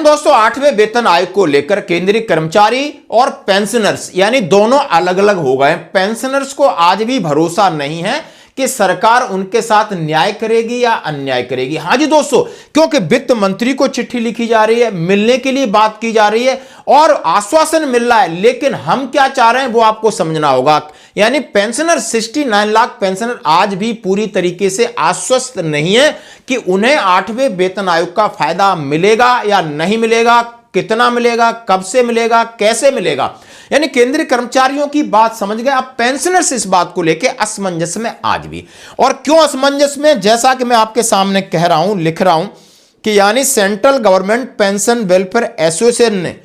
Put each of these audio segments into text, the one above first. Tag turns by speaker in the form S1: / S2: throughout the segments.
S1: दोस्तों, 8वें वेतन आयोग को लेकर केंद्रीय कर्मचारी और पेंशनर्स यानी दोनों अलग अलग हो गए। पेंशनर्स को आज भी भरोसा नहीं है कि सरकार उनके साथ न्याय करेगी या अन्याय करेगी। हां जी दोस्तों, क्योंकि वित्त मंत्री को चिट्ठी लिखी जा रही है, मिलने के लिए बात की जा रही है और आश्वासन मिल रहा है, लेकिन हम क्या चाह रहे हैं वो आपको समझना होगा। यानी पेंशनर 69 लाख पेंशनर आज भी पूरी तरीके से आश्वस्त नहीं है कि उन्हें 8वें वेतन आयोग का फायदा मिलेगा या नहीं मिलेगा, कितना मिलेगा, कब से मिलेगा, कैसे मिलेगा। यानी केंद्रीय कर्मचारियों की बात समझ गए, अब पेंशनर्स इस बात को लेकर असमंजस में आज भी। और क्यों असमंजस में, जैसा कि मैं आपके सामने कह रहा हूं, लिख रहा हूं कि यानी central government pension welfare association ने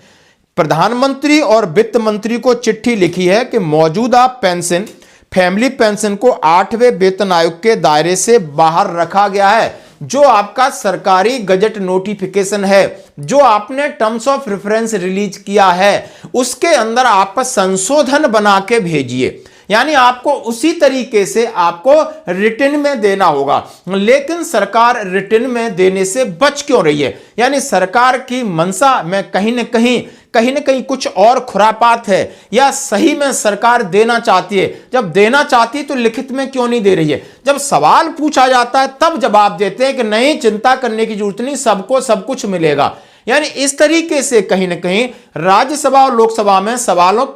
S1: प्रधानमंत्री और वित्त मंत्री को चिट्ठी लिखी है कि मौजूदा पेंशन, फैमिली पेंशन को 8वें वेतन आयोग के दायरे से बाहर रखा गया है। जो आपका सरकारी गजट नोटिफिकेशन है, जो आपने टर्म्स ऑफ रेफरेंस रिलीज किया है, उसके अंदर आप संशोधन बना के भेजिए। यानी आपको उसी तरीके से आपको रिटर्न में देना होगा, लेकिन सरकार रिटर्न में देने से बच क्यों रही है। यानी सरकार की मंशा में कहीं ना कहीं कुछ और खुरापात है, या सही में सरकार देना चाहती है। जब देना चाहती है तो लिखित में क्यों नहीं दे रही है। जब सवाल पूछा जाता है तब जवाब देते हैं कि नहीं, चिंता करने की जरूरत नहीं, सबको सब कुछ मिलेगा। यानी इस तरीके से कहीं ना कहीं राज्यसभा और लोकसभा में सवालों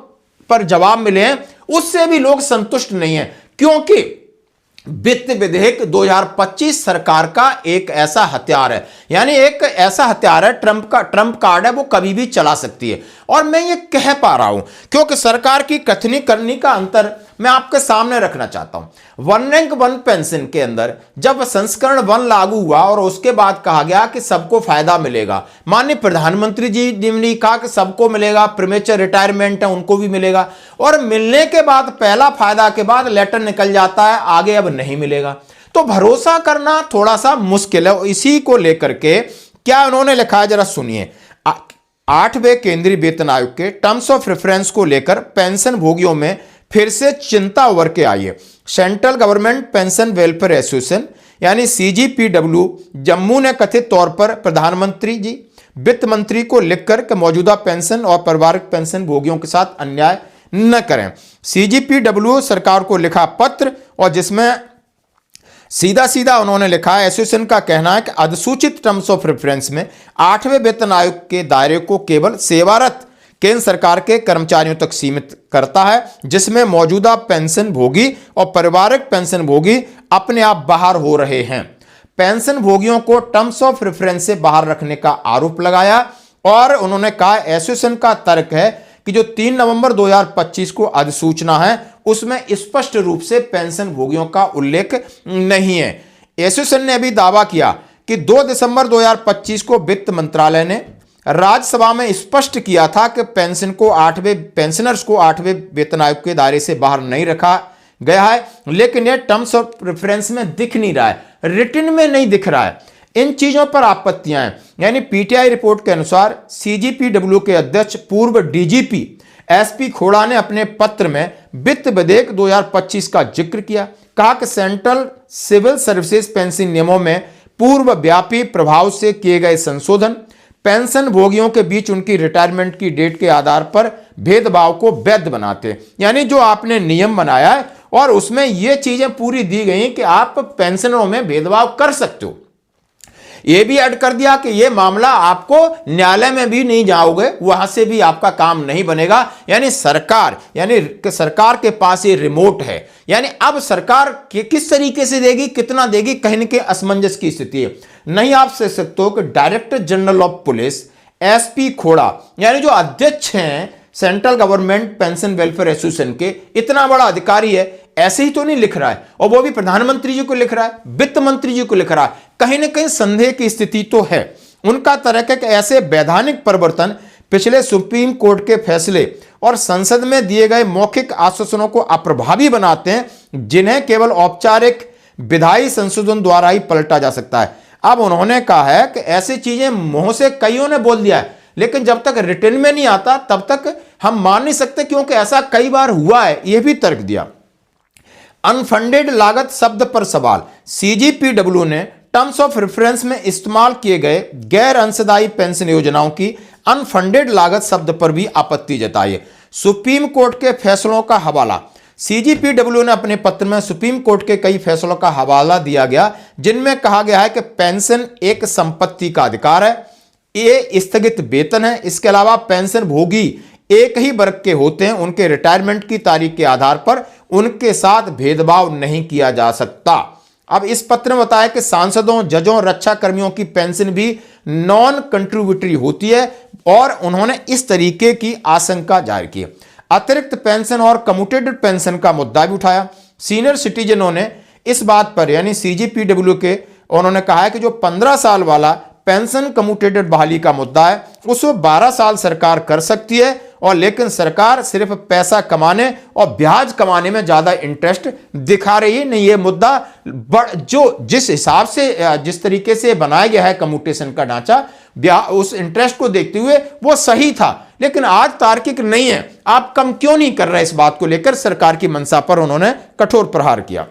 S1: पर जवाब मिले हैं, उससे भी लोग संतुष्ट नहीं है, क्योंकि वित्त विधेयक 2025 सरकार का एक ऐसा हथियार है। यानी एक ऐसा हथियार है, ट्रंप कार्ड है, वो कभी भी चला सकती है। और मैं ये कह पा रहा हूं क्योंकि सरकार की कथनी करनी का अंतर मैं आपके सामने रखना चाहता हूं। वन रैंक वन पेंशन के अंदर जब संस्करण 1 लागू हुआ और उसके बाद कहा गया कि सबको फायदा मिलेगा, माननीय प्रधानमंत्री जी ने कहा कि सबको मिलेगा, प्रीमेच्योर रिटायरमेंट है उनको भी मिलेगा, और मिलने के बाद पहला फायदा के बाद लेटर निकल जाता है आगे अब नहीं मिलेगा। तो भरोसा करना थोड़ा सा मुश्किल है। इसी को लेकर के क्या उन्होंने लिखा है, जरा सुनिए। 8वें केंद्रीय वेतन आयोग के टर्म्स ऑफ रेफरेंस को लेकर पेंशन भोगियों में फिर से चिंता उभर के आई है। Central government pension welfare association यानी CGPW जम्मू ने कथित तौर पर प्रधानमंत्री जी, वित्त मंत्री को लिखकर कि मौजूदा पेंशन और पारिवारिक पेंशन भोगियों के साथ अन्याय न करें। CGPW सरकार को लिखा पत्र, और जिसमें सीधा उन्होंने लिखा है, एसोसिएशन का कहना है कि अधिसूचित टर्म्स ऑफ रेफरेंस में 8वें वेतन आयोग के दायरे को केवल सेवारत केंद्र सरकार के कर्मचारियों तक सीमित करता है, जिसमें मौजूदा पेंशन भोगी और पारिवारिक पेंशन भोगी अपने आप बाहर हो रहे हैं। पेंशन भोगियों को टर्म्स ऑफ रेफरेंस से बाहर रखने का आरोप लगाया, और उन्होंने कहा एसोसिएशन का तर्क है कि जो 3 नवंबर 2025 को अधिसूचना है उसमें स्पष्ट रूप से पेंशन भोगियों का उल्लेख नहीं है। एसोसिएशन ने अभी दावा किया कि 2 दिसंबर 2025 को वित्त मंत्रालय ने राज्यसभा में स्पष्ट किया था कि पेंशनर्स को 8वें वेतन आयोग के दायरे से बाहर नहीं रखा गया है, लेकिन यह टर्म्स ऑफ रेफरेंस में दिख नहीं रहा है, रिटर्न में नहीं दिख रहा है। इन चीजों पर आपत्तियां हैं। यानी PTI रिपोर्ट के अनुसार CGPW के अध्यक्ष पूर्व DGP SP खोड़ा ने अपने पत्र में वित्त विधेयक 2025 का जिक्र किया, कहा कि सेंट्रल सिविल सर्विसेज पेंशन नियमों में पूर्व व्यापी प्रभाव से किए गए संशोधन पेंशन भोगियों के बीच उनकी रिटायरमेंट की डेट के आधार पर भेदभाव को वैध बनाते। यानी जो आपने नियम बनाया है और उसमें ये चीजें पूरी दी गई कि आप पेंशनों में भेदभाव कर सकते हो। यह भी ऐड कर दिया कि यह मामला आपको न्यायालय में भी नहीं जाओगे, वहां से भी आपका काम नहीं बनेगा। यानी सरकार के पास ये रिमोट है। यानी अब सरकार किस तरीके से देगी, कितना देगी, कहीं न कहीं असमंजस की स्थिति है। नहीं आप से सकते हो कि director general of police SP खोड़ा यानी जो अध्यक्ष हैं central government pension welfare association के, इतना बड़ा अधिकारी है, ऐसे ही तो नहीं लिख रहा है, और वो भी प्रधानमंत्री जी को लिख रहा है, वित्त मंत्री जी को लिख रहा है। कहीं ना कहीं संदेह की स्थिति तो है। उनका तर्क है कि ऐसे वैधानिक परिवर्तन पिछले सुप्रीम कोर्ट के फैसले और संसद में दिए गए मौखिक आश्वासनों को अप्रभावी बनाते हैं, जिन्हें केवल औपचारिक विधायी संशोधन द्वारा ही पलटा जा सकता है। अब उन्होंने कहा है कि ऐसी चीजें मुंह से कईयों ने बोल दिया है, लेकिन जब तक रिटर्न में नहीं आता तब तक हम मान नहीं सकते, क्योंकि ऐसा कई बार हुआ है। यह भी तर्क दिया। अनफंडेड लागत शब्द पर सवाल, CGPW ने टर्म्स ऑफ रेफरेंस में इस्तेमाल किए गए गैर अंशदायी पेंशन योजनाओं की अनफंडेड लागत शब्द पर भी आपत्ति जताई है। सुप्रीम कोर्ट के फैसलों का हवाला। सीजीपीडब्ल्यू ने अपने पत्र में सुप्रीम कोर्ट के कई फैसलों का हवाला दिया गया, जिनमें कहा गया है कि पेंशन एक संपत्ति का अधिकार है, ये स्थगित वेतन है। इसके अलावा पेंशन भोगी एक ही वर्ग के होते हैं, उनके रिटायरमेंट की तारीख के आधार पर उनके साथ भेदभाव नहीं किया जा सकता। अब इस पत्र में बताया कि सांसदों, जजों, रक्षा कर्मियों की पेंशन भी नॉन कंट्रीब्यूटरी होती है और उन्होंने इस तरीके की आशंका जाहिर की। अतिरिक्त पेंशन और कम्यूटेटेड पेंशन का मुद्दा भी उठाया। सीनियर सिटीजनों ने इस बात पर यानी सीजीपीडब्ल्यू के उन्होंने कहा है कि जो 15 साल वाला पेंशन कम्यूटेटेड बहाली का मुद्दा है उसको 12 साल सरकार कर सकती है, और लेकिन सरकार सिर्फ पैसा कमाने और ब्याज कमाने में ज्यादा इंटरेस्ट दिखा रही है। नहीं, ये मुद्दा जो जिस हिसाब से जिस तरीके से बनाया गया है कम्यूटेशन का ढांचा, उस इंटरेस्ट को देखते हुए वो सही था, लेकिन आज तार्किक नहीं है। आप कम क्यों नहीं कर रहे, इस बात को लेकर सरकार की मंशा पर उन्होंने कठोर प्रहार किया।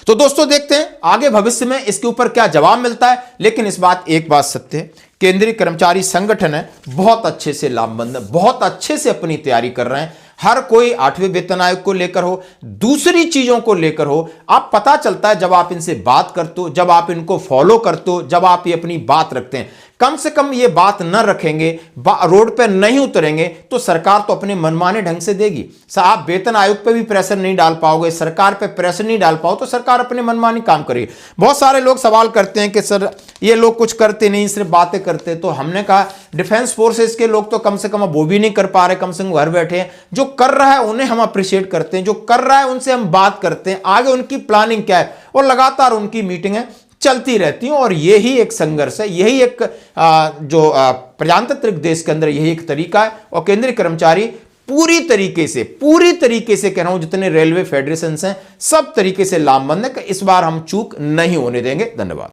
S1: तो दोस्तों देखते हैं आगे भविष्य में इसके ऊपर क्या जवाब मिलता है। लेकिन इस बात एक बात सत्य है, केंद्रीय कर्मचारी संगठन है बहुत अच्छे से लामबंद, बहुत अच्छे से अपनी तैयारी कर रहे हैं। हर कोई 8वें वेतन आयोग को लेकर हो, दूसरी चीजों को लेकर हो, आप पता चलता है जब आप इनसे बात करते हो, जब आप इनको फॉलो करते हो, जब आप ये अपनी बात रखते हैं। कम से कम ये बात न रखेंगे, रोड पे नहीं उतरेंगे, तो सरकार तो अपने मनमाने ढंग से देगी। आप वेतन आयोग पे भी प्रेशर नहीं डाल पाओगे, सरकार पे प्रेशर नहीं डाल पाओ, तो सरकार अपने मनमानी काम करेगी। बहुत सारे लोग सवाल करते हैं कि सर ये लोग कुछ करते नहीं, सिर्फ बातें करते। तो हमने कहा डिफेंस फोर्सेस के लोग तो कम से कम वो भी नहीं कर पा रहे, कम से कम घर बैठे हैं। जो कर रहा है उन्हें हम अप्रिशिएट करते हैं, जो कर रहा है उनसे हम बात करते हैं, आगे उनकी प्लानिंग क्या है, और लगातार उनकी मीटिंगें चलती रहती हैं। और यही एक संघर्ष है, यही एक जो प्रजातांत्रिक देश के अंदर यही एक तरीका है। और केंद्रीय कर्मचारी पूरी तरीके से कह रहा हूं, जितने रेलवे फेडरेशन हैं सब तरीके से लामबंद है कि इस बार हम चूक नहीं होने देंगे। धन्यवाद।